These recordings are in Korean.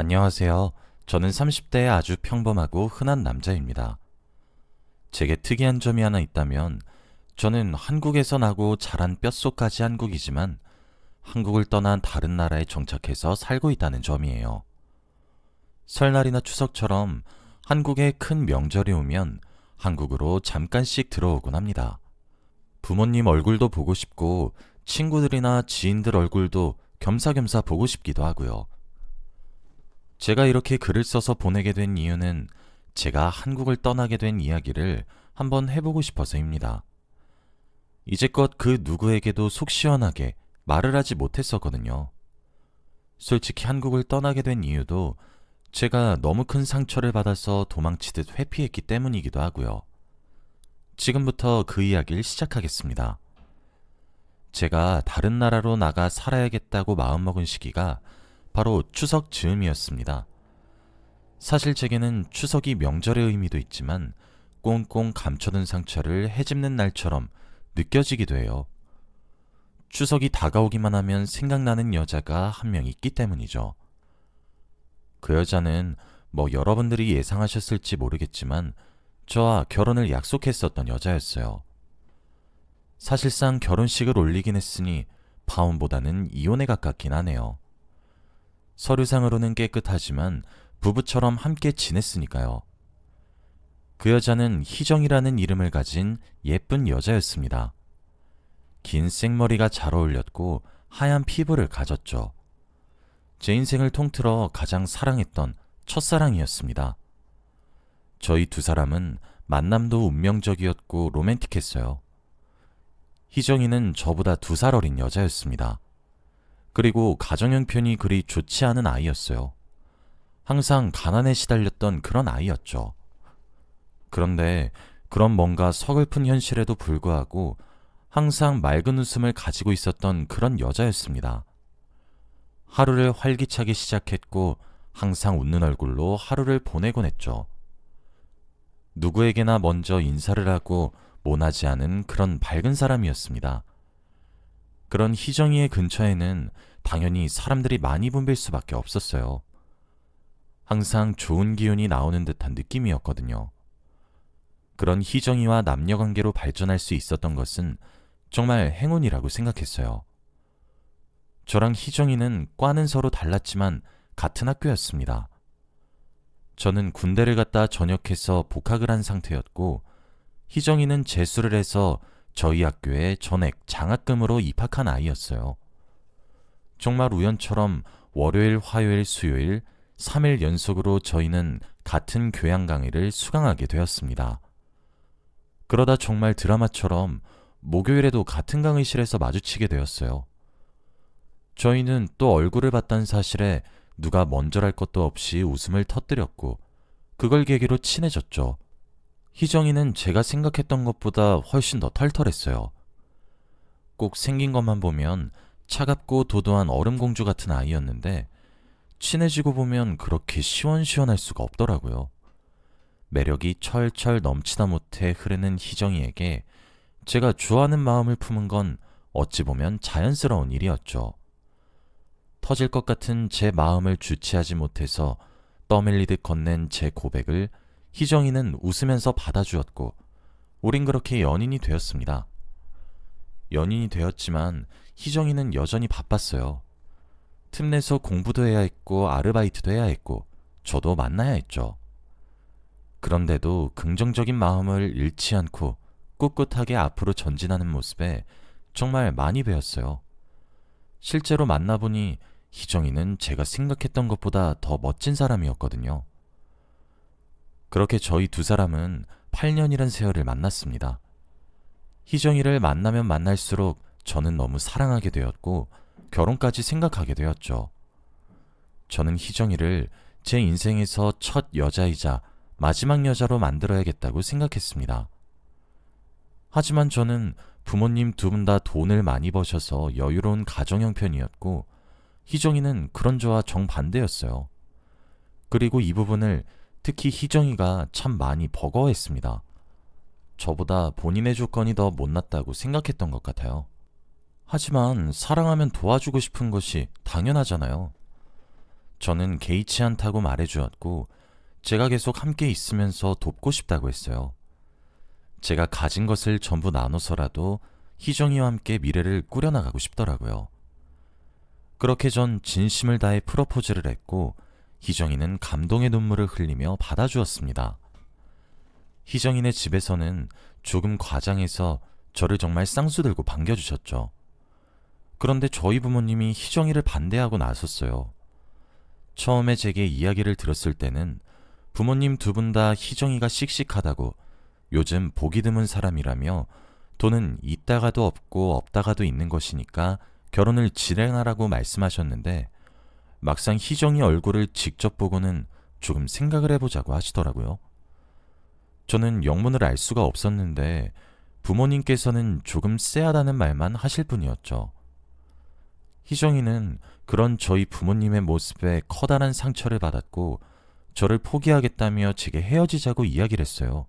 안녕하세요. 저는 30대의 아주 평범하고 흔한 남자입니다. 제게 특이한 점이 하나 있다면 저는 한국에서 나고 자란 뼛속까지 한국이지만 한국을 떠난 다른 나라에 정착해서 살고 있다는 점이에요. 설날이나 추석처럼 한국에 큰 명절이 오면 한국으로 잠깐씩 들어오곤 합니다. 부모님 얼굴도 보고 싶고 친구들이나 지인들 얼굴도 겸사겸사 보고 싶기도 하고요. 제가 이렇게 글을 써서 보내게 된 이유는 제가 한국을 떠나게 된 이야기를 한번 해보고 싶어서입니다. 이제껏 그 누구에게도 속 시원하게 말을 하지 못했었거든요. 솔직히 한국을 떠나게 된 이유도 제가 너무 큰 상처를 받아서 도망치듯 회피했기 때문이기도 하고요. 지금부터 그 이야기를 시작하겠습니다. 제가 다른 나라로 나가 살아야겠다고 마음먹은 시기가 바로 추석 즈음이었습니다. 사실 제게는 추석이 명절의 의미도 있지만 꽁꽁 감춰둔 상처를 헤집는 날처럼 느껴지기도 해요. 추석이 다가오기만 하면 생각나는 여자가 한 명 있기 때문이죠. 그 여자는 여러분들이 예상하셨을지 모르겠지만 저와 결혼을 약속했었던 여자였어요. 사실상 결혼식을 올리긴 했으니 파혼보다는 이혼에 가깝긴 하네요. 서류상으로는 깨끗하지만 부부처럼 함께 지냈으니까요. 그 여자는 희정이라는 이름을 가진 예쁜 여자였습니다. 긴 생머리가 잘 어울렸고 하얀 피부를 가졌죠. 제 인생을 통틀어 가장 사랑했던 첫사랑이었습니다. 저희 두 사람은 만남도 운명적이었고 로맨틱했어요. 희정이는 저보다 2살 어린 여자였습니다. 그리고 가정 형편이 그리 좋지 않은 아이였어요. 항상 가난에 시달렸던 그런 아이였죠. 그런데 그런 뭔가 서글픈 현실에도 불구하고 항상 맑은 웃음을 가지고 있었던 그런 여자였습니다. 하루를 활기차게 시작했고 항상 웃는 얼굴로 하루를 보내곤 했죠. 누구에게나 먼저 인사를 하고 모나지 않은 그런 밝은 사람이었습니다. 그런 희정이의 근처에는 당연히 사람들이 많이 붐빌 수밖에 없었어요. 항상 좋은 기운이 나오는 듯한 느낌이었거든요. 그런 희정이와 남녀관계로 발전할 수 있었던 것은 정말 행운이라고 생각했어요. 저랑 희정이는 과는 서로 달랐지만 같은 학교였습니다. 저는 군대를 갔다 전역해서 복학을 한 상태였고 희정이는 재수를 해서 저희 학교에 전액 장학금으로 입학한 아이였어요. 정말 우연처럼 월요일, 화요일, 수요일 3일 연속으로 저희는 같은 교양 강의를 수강하게 되었습니다. 그러다 정말 드라마처럼 목요일에도 같은 강의실에서 마주치게 되었어요. 저희는 또 얼굴을 봤다는 사실에 누가 먼저랄 것도 없이 웃음을 터뜨렸고 그걸 계기로 친해졌죠. 희정이는 제가 생각했던 것보다 훨씬 더 털털했어요. 꼭 생긴 것만 보면 차갑고 도도한 얼음공주 같은 아이였는데 친해지고 보면 그렇게 시원시원할 수가 없더라고요. 매력이 철철 넘치다 못해 흐르는 희정이에게 제가 좋아하는 마음을 품은 건 어찌 보면 자연스러운 일이었죠. 터질 것 같은 제 마음을 주체하지 못해서 떠밀리듯 건넨 제 고백을 희정이는 웃으면서 받아주었고 우린 그렇게 연인이 되었습니다. 연인이 되었지만 희정이는 여전히 바빴어요. 틈내서 공부도 해야 했고 아르바이트도 해야 했고 저도 만나야 했죠. 그런데도 긍정적인 마음을 잃지 않고 꿋꿋하게 앞으로 전진하는 모습에 정말 많이 배웠어요. 실제로 만나보니 희정이는 제가 생각했던 것보다 더 멋진 사람이었거든요. 그렇게 저희 두 사람은 8년이란 세월을 만났습니다. 희정이를 만나면 만날수록 저는 너무 사랑하게 되었고 결혼까지 생각하게 되었죠. 저는 희정이를 제 인생에서 첫 여자이자 마지막 여자로 만들어야겠다고 생각했습니다. 하지만 저는 부모님 두 분 다 돈을 많이 버셔서 여유로운 가정 형편이었고 희정이는 그런 저와 정반대였어요. 그리고 이 부분을 특히 희정이가 참 많이 버거워했습니다. 저보다 본인의 조건이 더 못났다고 생각했던 것 같아요. 하지만 사랑하면 도와주고 싶은 것이 당연하잖아요. 저는 개의치 않다고 말해주었고 제가 계속 함께 있으면서 돕고 싶다고 했어요. 제가 가진 것을 전부 나눠서라도 희정이와 함께 미래를 꾸려나가고 싶더라고요. 그렇게 전 진심을 다해 프로포즈를 했고 희정이는 감동의 눈물을 흘리며 받아주었습니다. 희정이네 집에서는 조금 과장해서 저를 정말 쌍수들고 반겨주셨죠. 그런데 저희 부모님이 희정이를 반대하고 나섰어요. 처음에 제게 이야기를 들었을 때는 부모님 두 분 다 희정이가 씩씩하다고 요즘 보기 드문 사람이라며 돈은 있다가도 없고 없다가도 있는 것이니까 결혼을 진행하라고 말씀하셨는데 막상 희정이 얼굴을 직접 보고는 조금 생각을 해보자고 하시더라고요. 저는 영문을 알 수가 없었는데 부모님께서는 조금 쎄하다는 말만 하실 뿐이었죠. 희정이는 그런 저희 부모님의 모습에 커다란 상처를 받았고 저를 포기하겠다며 제게 헤어지자고 이야기를 했어요.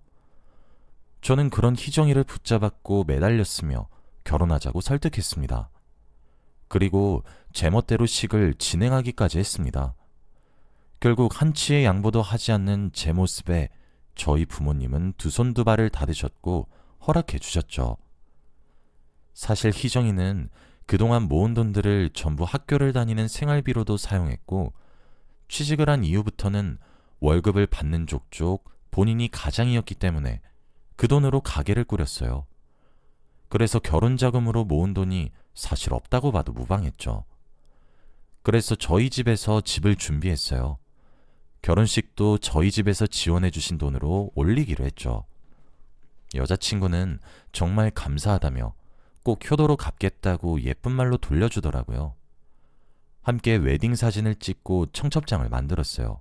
저는 그런 희정이를 붙잡았고 매달렸으며 결혼하자고 설득했습니다. 그리고 제멋대로 식을 진행하기까지 했습니다. 결국 한치의 양보도 하지 않는 제 모습에 저희 부모님은 두 손 두 발을 닫으셨고 허락해 주셨죠. 사실 희정이는 그동안 모은 돈들을 전부 학교를 다니는 생활비로도 사용했고 취직을 한 이후부터는 월급을 받는 족족 본인이 가장이었기 때문에 그 돈으로 가게를 꾸렸어요. 그래서 결혼 자금으로 모은 돈이 사실 없다고 봐도 무방했죠. 그래서 저희 집에서 집을 준비했어요. 결혼식도 저희 집에서 지원해 주신 돈으로 올리기로 했죠. 여자친구는 정말 감사하다며 꼭 효도로 갚겠다고 예쁜 말로 돌려주더라고요. 함께 웨딩 사진을 찍고 청첩장을 만들었어요.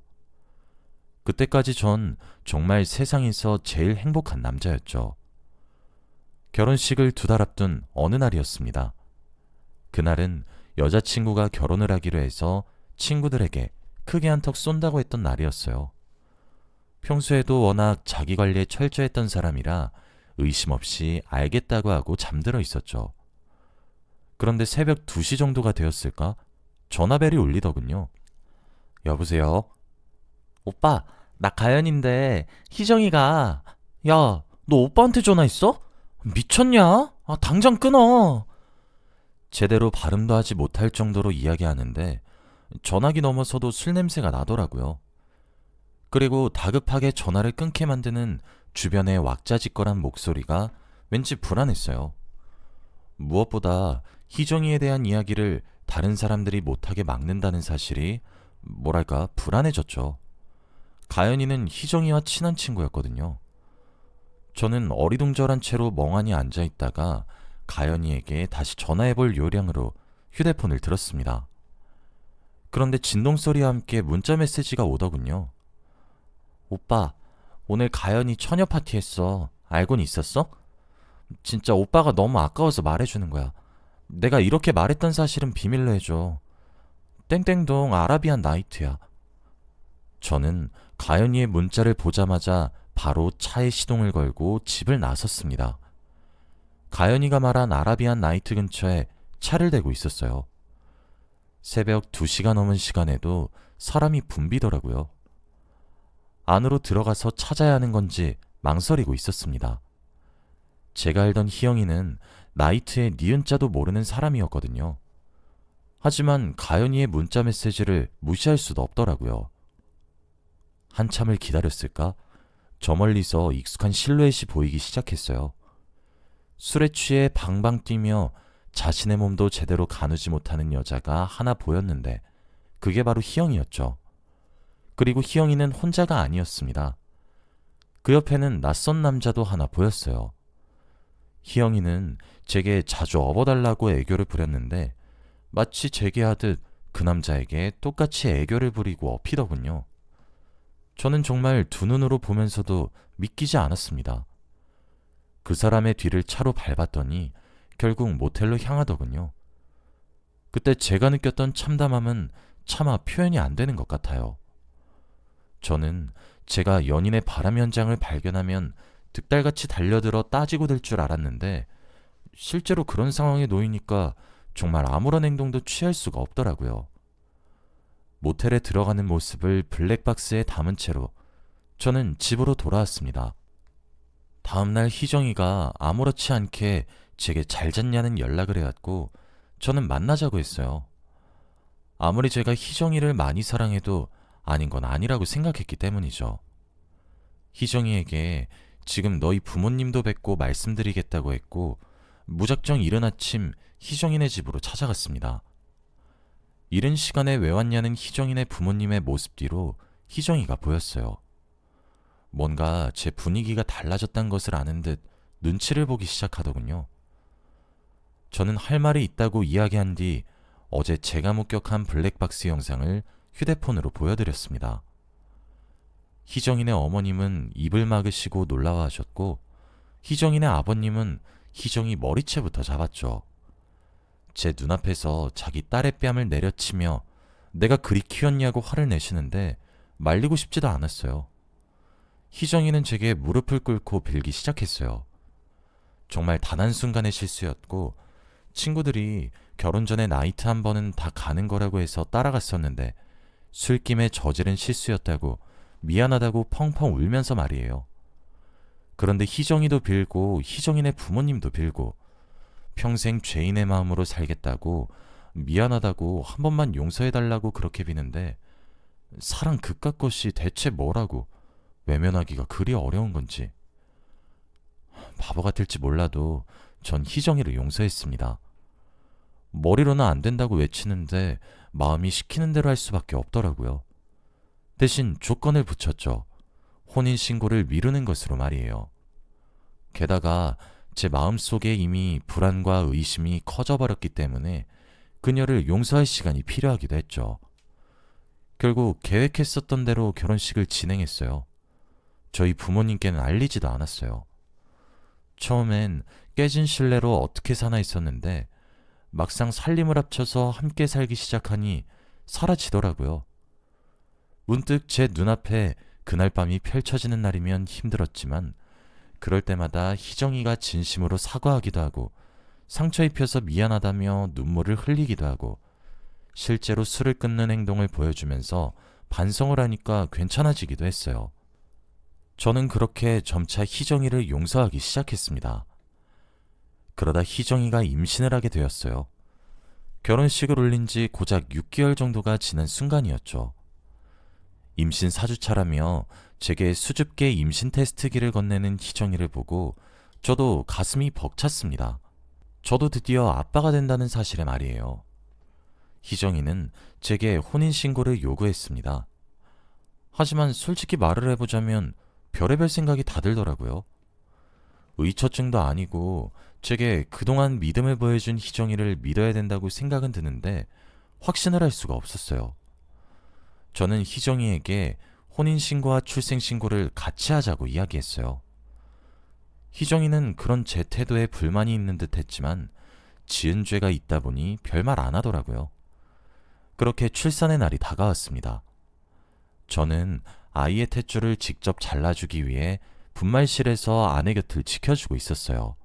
그때까지 전 정말 세상에서 제일 행복한 남자였죠. 결혼식을 2달 앞둔 어느 날이었습니다. 그날은 여자친구가 결혼을 하기로 해서 친구들에게 크게 한턱 쏜다고 했던 날이었어요. 평소에도 워낙 자기 관리에 철저했던 사람이라 의심 없이 알겠다고 하고 잠들어 있었죠. 그런데 새벽 2시 정도가 되었을까? 전화벨이 울리더군요. 여보세요? 오빠, 나 가연인데 희정이가 야, 너 오빠한테 전화했어? 미쳤냐? 아, 당장 끊어. 제대로 발음도 하지 못할 정도로 이야기하는데 전화기 넘어서도 술 냄새가 나더라고요. 그리고 다급하게 전화를 끊게 만드는 주변의 왁자지껄한 목소리가 왠지 불안했어요. 무엇보다 희정이에 대한 이야기를 다른 사람들이 못하게 막는다는 사실이 뭐랄까 불안해졌죠. 가연이는 희정이와 친한 친구였거든요. 저는 어리둥절한 채로 멍하니 앉아있다가 가연이에게 다시 전화해볼 요량으로 휴대폰을 들었습니다. 그런데 진동소리와 함께 문자 메시지가 오더군요. 오빠, 오늘 가연이 처녀 파티 했어. 알고는 있었어? 진짜 오빠가 너무 아까워서 말해주는 거야. 내가 이렇게 말했던 사실은 비밀로 해줘. 땡땡동 아라비안 나이트야. 저는 가연이의 문자를 보자마자 바로 차에 시동을 걸고 집을 나섰습니다. 가연이가 말한 아라비안 나이트 근처에 차를 대고 있었어요. 새벽 2시가 넘은 시간에도 사람이 붐비더라고요. 안으로 들어가서 찾아야 하는 건지 망설이고 있었습니다. 제가 알던 희영이는 나이트의 니은자도 모르는 사람이었거든요. 하지만 가연이의 문자 메시지를 무시할 수도 없더라고요. 한참을 기다렸을까? 저 멀리서 익숙한 실루엣이 보이기 시작했어요. 술에 취해 방방 뛰며 자신의 몸도 제대로 가누지 못하는 여자가 하나 보였는데 그게 바로 희영이었죠. 그리고 희영이는 혼자가 아니었습니다. 그 옆에는 낯선 남자도 하나 보였어요. 희영이는 제게 자주 업어달라고 애교를 부렸는데 마치 제게 하듯 그 남자에게 똑같이 애교를 부리고 업히더군요. 저는 정말 두 눈으로 보면서도 믿기지 않았습니다. 그 사람의 뒤를 차로 밟았더니 결국 모텔로 향하더군요. 그때 제가 느꼈던 참담함은 차마 표현이 안 되는 것 같아요. 저는 제가 연인의 바람 현장을 발견하면 득달같이 달려들어 따지고 들 줄 알았는데 실제로 그런 상황에 놓이니까 정말 아무런 행동도 취할 수가 없더라고요. 모텔에 들어가는 모습을 블랙박스에 담은 채로 저는 집으로 돌아왔습니다. 다음날 희정이가 아무렇지 않게 제게 잘 잤냐는 연락을 해왔고 저는 만나자고 했어요. 아무리 제가 희정이를 많이 사랑해도 아닌 건 아니라고 생각했기 때문이죠. 희정이에게 지금 너희 부모님도 뵙고 말씀드리겠다고 했고 무작정 이른 아침 희정이네 집으로 찾아갔습니다. 이른 시간에 왜 왔냐는 희정이네 부모님의 모습 뒤로 희정이가 보였어요. 뭔가 제 분위기가 달라졌단 것을 아는 듯 눈치를 보기 시작하더군요. 저는 할 말이 있다고 이야기한 뒤 어제 제가 목격한 블랙박스 영상을 휴대폰으로 보여드렸습니다. 희정이네 어머님은 입을 막으시고 놀라워하셨고 희정이네 아버님은 희정이 머리채부터 잡았죠. 제 눈앞에서 자기 딸의 뺨을 내려치며 내가 그리 키웠냐고 화를 내시는데 말리고 싶지도 않았어요. 희정이는 제게 무릎을 꿇고 빌기 시작했어요. 정말 단 한순간의 실수였고 친구들이 결혼 전에 나이트 한 번은 다 가는 거라고 해서 따라갔었는데 술김에 저지른 실수였다고 미안하다고 펑펑 울면서 말이에요. 그런데 희정이도 빌고 희정이네 부모님도 빌고 평생 죄인의 마음으로 살겠다고 미안하다고 한 번만 용서해달라고 그렇게 비는데 사랑 그깟 것이 대체 뭐라고 외면하기가 그리 어려운 건지. 바보 같을지 몰라도 전 희정이를 용서했습니다. 머리로는 안 된다고 외치는데 마음이 시키는 대로 할 수밖에 없더라고요. 대신 조건을 붙였죠. 혼인신고를 미루는 것으로 말이에요. 게다가 제 마음속에 이미 불안과 의심이 커져버렸기 때문에 그녀를 용서할 시간이 필요하기도 했죠. 결국 계획했었던 대로 결혼식을 진행했어요. 저희 부모님께는 알리지도 않았어요. 처음엔 깨진 신뢰로 어떻게 사나 했었는데 막상 살림을 합쳐서 함께 살기 시작하니 사라지더라고요. 문득 제 눈앞에 그날 밤이 펼쳐지는 날이면 힘들었지만 그럴 때마다 희정이가 진심으로 사과하기도 하고 상처 입혀서 미안하다며 눈물을 흘리기도 하고 실제로 술을 끊는 행동을 보여주면서 반성을 하니까 괜찮아지기도 했어요. 저는 그렇게 점차 희정이를 용서하기 시작했습니다. 그러다 희정이가 임신을 하게 되었어요. 결혼식을 올린 지 고작 6개월 정도가 지난 순간이었죠. 임신 4주차라며 제게 수줍게 임신 테스트기를 건네는 희정이를 보고 저도 가슴이 벅찼습니다. 저도 드디어 아빠가 된다는 사실에 말이에요. 희정이는 제게 혼인신고를 요구했습니다. 하지만 솔직히 말을 해보자면 별의별 생각이 다 들더라고요. 의처증도 아니고 제게 그동안 믿음을 보여준 희정이를 믿어야 된다고 생각은 드는데 확신을 할 수가 없었어요. 저는 희정이에게 혼인신고와 출생신고를 같이 하자고 이야기했어요. 희정이는 그런 제 태도에 불만이 있는 듯 했지만 지은 죄가 있다 보니 별말 안 하더라고요. 그렇게 출산의 날이 다가왔습니다. 저는 아이의 탯줄을 직접 잘라주기 위해 분말실에서 아내 곁을 지켜주고 있었어요.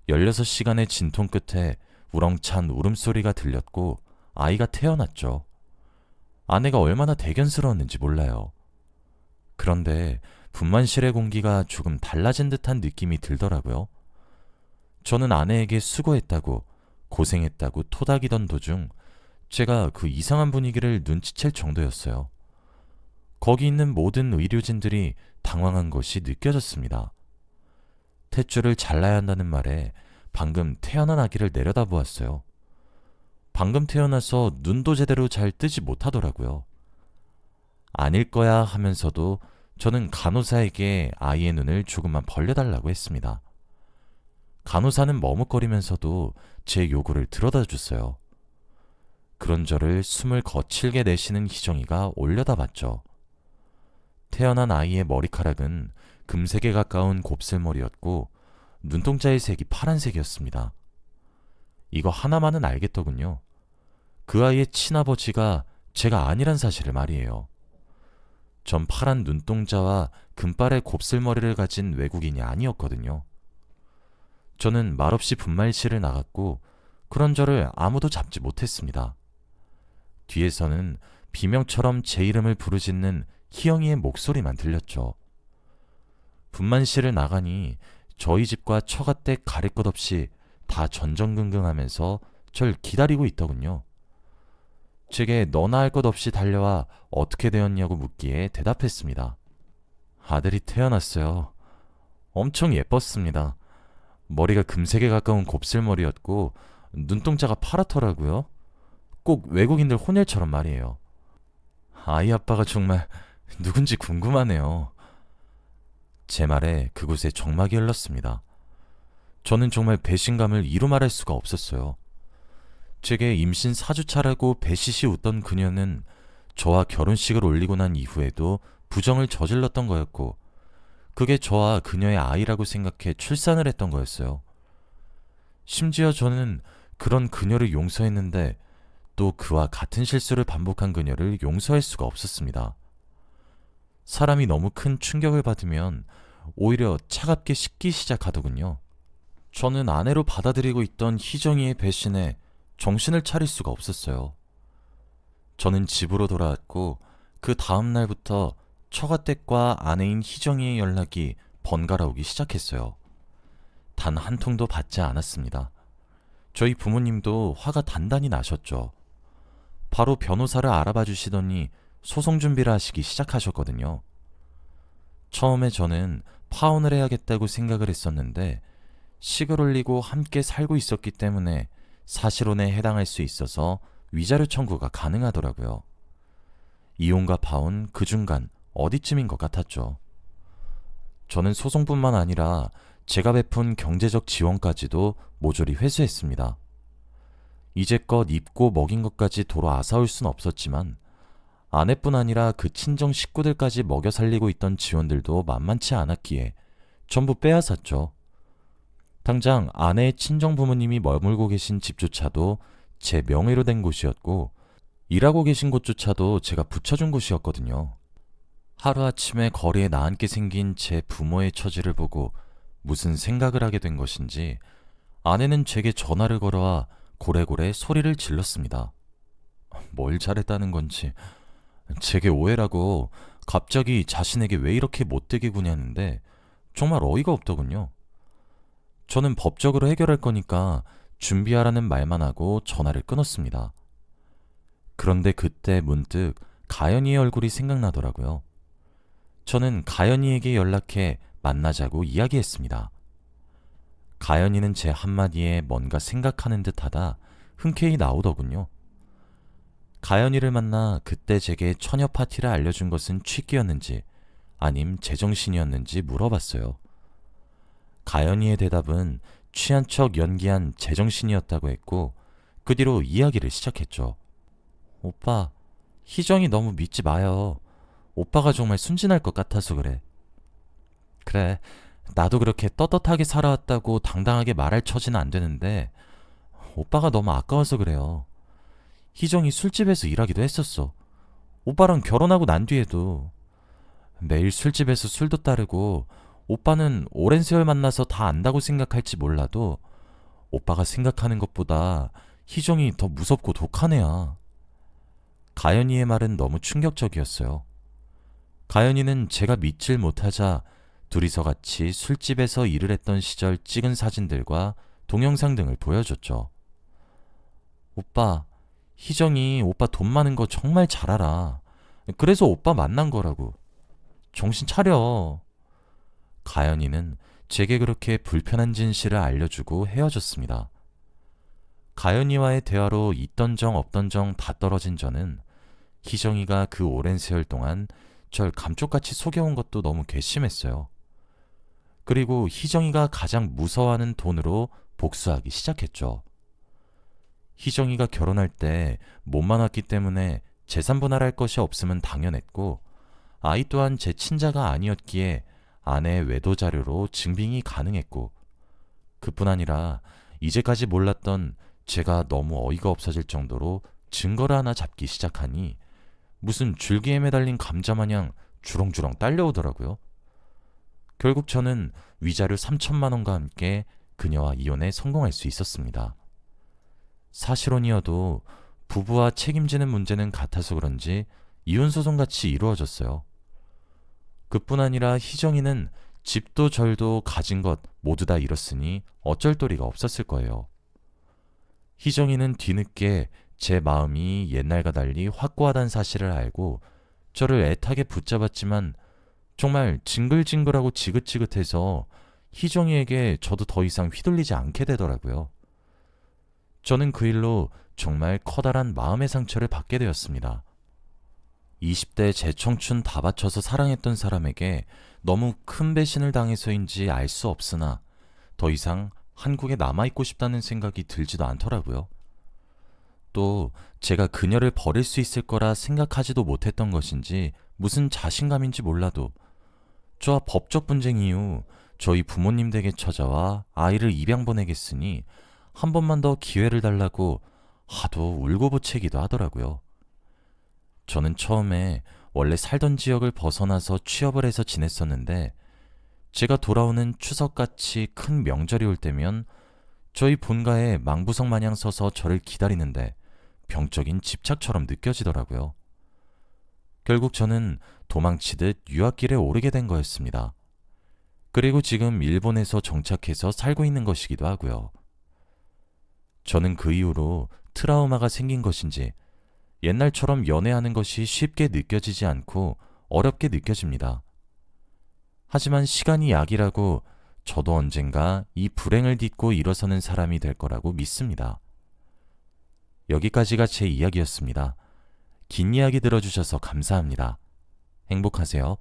16시간의 진통 끝에 우렁찬 울음소리가 들렸고 아이가 태어났죠. 아내가 얼마나 대견스러웠는지 몰라요. 그런데 분만실의 공기가 조금 달라진 듯한 느낌이 들더라고요. 저는 아내에게 수고했다고 고생했다고 토닥이던 도중 제가 그 이상한 분위기를 눈치챌 정도였어요. 거기 있는 모든 의료진들이 당황한 것이 느껴졌습니다. 탯줄을 잘라야 한다는 말에 방금 태어난 아기를 내려다보았어요. 방금 태어나서 눈도 제대로 잘 뜨지 못하더라고요. 아닐 거야 하면서도 저는 간호사에게 아이의 눈을 조금만 벌려달라고 했습니다. 간호사는 머뭇거리면서도 제 요구를 들어다 줬어요. 그런 저를 숨을 거칠게 내쉬는 희정이가 올려다봤죠. 태어난 아이의 머리카락은 금색에 가까운 곱슬머리였고 눈동자의 색이 파란색이었습니다. 이거 하나만은 알겠더군요. 그 아이의 친아버지가 제가 아니란 사실을 말이에요. 전 파란 눈동자와 금발의 곱슬머리를 가진 외국인이 아니었거든요. 저는 말없이 분말실을 나갔고 그런 저를 아무도 잡지 못했습니다. 뒤에서는 비명처럼 제 이름을 부르짖는 희영이의 목소리만 들렸죠. 분만실을 나가니 저희 집과 처갓댁 가릴 것 없이 다 전전긍긍하면서 절 기다리고 있더군요. 제게 너나 할 것 없이 달려와 어떻게 되었냐고 묻기에 대답했습니다. 아들이 태어났어요. 엄청 예뻤습니다. 머리가 금색에 가까운 곱슬머리였고 눈동자가 파랗더라고요. 꼭 외국인들 혼혈처럼 말이에요. 아이 아빠가 정말 누군지 궁금하네요. 제 말에 그곳에 정막이 흘렀습니다. 저는 정말 배신감을 이루 말할 수가 없었어요. 제게 임신 4주차라고 배시시 웃던 그녀는 저와 결혼식을 올리고 난 이후에도 부정을 저질렀던 거였고, 그게 저와 그녀의 아이라고 생각해 출산을 했던 거였어요. 심지어 저는 그런 그녀를 용서했는데 또 그와 같은 실수를 반복한 그녀를 용서할 수가 없었습니다. 사람이 너무 큰 충격을 받으면 오히려 차갑게 식기 시작하더군요. 저는 아내로 받아들이고 있던 희정이의 배신에 정신을 차릴 수가 없었어요. 저는 집으로 돌아왔고 그 다음 날부터 처가댁과 아내인 희정이의 연락이 번갈아 오기 시작했어요. 단 한 통도 받지 않았습니다. 저희 부모님도 화가 단단히 나셨죠. 바로 변호사를 알아봐 주시더니 소송 준비를 하시기 시작하셨거든요. 처음에 저는 파혼을 해야겠다고 생각을 했었는데 식을 올리고 함께 살고 있었기 때문에 사실혼에 해당할 수 있어서 위자료 청구가 가능하더라고요. 이혼과 파혼 그 중간 어디쯤인 것 같았죠. 저는 소송뿐만 아니라 제가 베푼 경제적 지원까지도 모조리 회수했습니다. 이제껏 입고 먹인 것까지 도로 아사올 순 없었지만 아내뿐 아니라 그 친정 식구들까지 먹여 살리고 있던 지원들도 만만치 않았기에 전부 빼앗았죠. 당장 아내의 친정 부모님이 머물고 계신 집조차도 제 명의로 된 곳이었고 일하고 계신 곳조차도 제가 붙여준 곳이었거든요. 하루아침에 거리에 나앉게 생긴 제 부모의 처지를 보고 무슨 생각을 하게 된 것인지 아내는 제게 전화를 걸어와 고래고래 소리를 질렀습니다. 뭘 잘했다는 건지 제게 오해라고 갑자기 자신에게 왜 이렇게 못되게 구냐는데 정말 어이가 없더군요. 저는 법적으로 해결할 거니까 준비하라는 말만 하고 전화를 끊었습니다. 그런데 그때 문득 가연이의 얼굴이 생각나더라고요. 저는 가연이에게 연락해 만나자고 이야기했습니다. 가연이는 제 한마디에 뭔가 생각하는 듯하다 흔쾌히 나오더군요. 가연이를 만나 그때 제게 처녀 파티를 알려준 것은 취기였는지 아님 제정신이었는지 물어봤어요. 가연이의 대답은 취한 척 연기한 제정신이었다고 했고 그 뒤로 이야기를 시작했죠. 오빠, 희정이 너무 믿지 마요. 오빠가 정말 순진할 것 같아서 그래. 그래, 나도 그렇게 떳떳하게 살아왔다고 당당하게 말할 처지는 안 되는데 오빠가 너무 아까워서 그래요. 희정이 술집에서 일하기도 했었어. 오빠랑 결혼하고 난 뒤에도 매일 술집에서 술도 따르고 오빠는 오랜 세월 만나서 다 안다고 생각할지 몰라도 오빠가 생각하는 것보다 희정이 더 무섭고 독한 애야. 가연이의 말은 너무 충격적이었어요. 가연이는 제가 믿질 못하자 둘이서 같이 술집에서 일을 했던 시절 찍은 사진들과 동영상 등을 보여줬죠. 오빠, 희정이 오빠 돈 많은 거 정말 잘 알아. 그래서 오빠 만난 거라고. 정신 차려. 가연이는 제게 그렇게 불편한 진실을 알려주고 헤어졌습니다. 가연이와의 대화로 있던 정 없던 정 다 떨어진 저는 희정이가 그 오랜 세월 동안 절 감쪽같이 속여온 것도 너무 괘씸했어요. 그리고 희정이가 가장 무서워하는 돈으로 복수하기 시작했죠. 희정이가 결혼할 때 몸만 왔기 때문에 재산 분할할 것이 없음은 당연했고 아이 또한 제 친자가 아니었기에 아내의 외도 자료로 증빙이 가능했고 그뿐 아니라 이제까지 몰랐던 제가 너무 어이가 없어질 정도로 증거를 하나 잡기 시작하니 무슨 줄기에 매달린 감자 마냥 주렁주렁 딸려오더라고요. 결국 저는 위자료 3천만 원과 함께 그녀와 이혼에 성공할 수 있었습니다. 사실혼이어도 부부와 책임지는 문제는 같아서 그런지 이혼소송같이 이루어졌어요. 그뿐 아니라 희정이는 집도 절도 가진 것 모두 다 잃었으니 어쩔 도리가 없었을 거예요. 희정이는 뒤늦게 제 마음이 옛날과 달리 확고하다는 사실을 알고 저를 애타게 붙잡았지만 정말 징글징글하고 지긋지긋해서 희정이에게 저도 더 이상 휘둘리지 않게 되더라고요. 저는 그 일로 정말 커다란 마음의 상처를 받게 되었습니다. 20대 제 청춘 다 바쳐서 사랑했던 사람에게 너무 큰 배신을 당해서인지 알 수 없으나 더 이상 한국에 남아있고 싶다는 생각이 들지도 않더라고요. 또 제가 그녀를 버릴 수 있을 거라 생각하지도 못했던 것인지 무슨 자신감인지 몰라도 저와 법적 분쟁 이후 저희 부모님 댁에 찾아와 아이를 입양 보내겠으니 한 번만 더 기회를 달라고 하도 울고부채기도 하더라고요. 저는 처음에 원래 살던 지역을 벗어나서 취업을 해서 지냈었는데 제가 돌아오는 추석같이 큰 명절이 올 때면 저희 본가에 망부석 마냥 서서 저를 기다리는데 병적인 집착처럼 느껴지더라고요. 결국 저는 도망치듯 유학길에 오르게 된 거였습니다. 그리고 지금 일본에서 정착해서 살고 있는 것이기도 하고요. 저는 그 이후로 트라우마가 생긴 것인지 옛날처럼 연애하는 것이 쉽게 느껴지지 않고 어렵게 느껴집니다. 하지만 시간이 약이라고 저도 언젠가 이 불행을 딛고 일어서는 사람이 될 거라고 믿습니다. 여기까지가 제 이야기였습니다. 긴 이야기 들어주셔서 감사합니다. 행복하세요.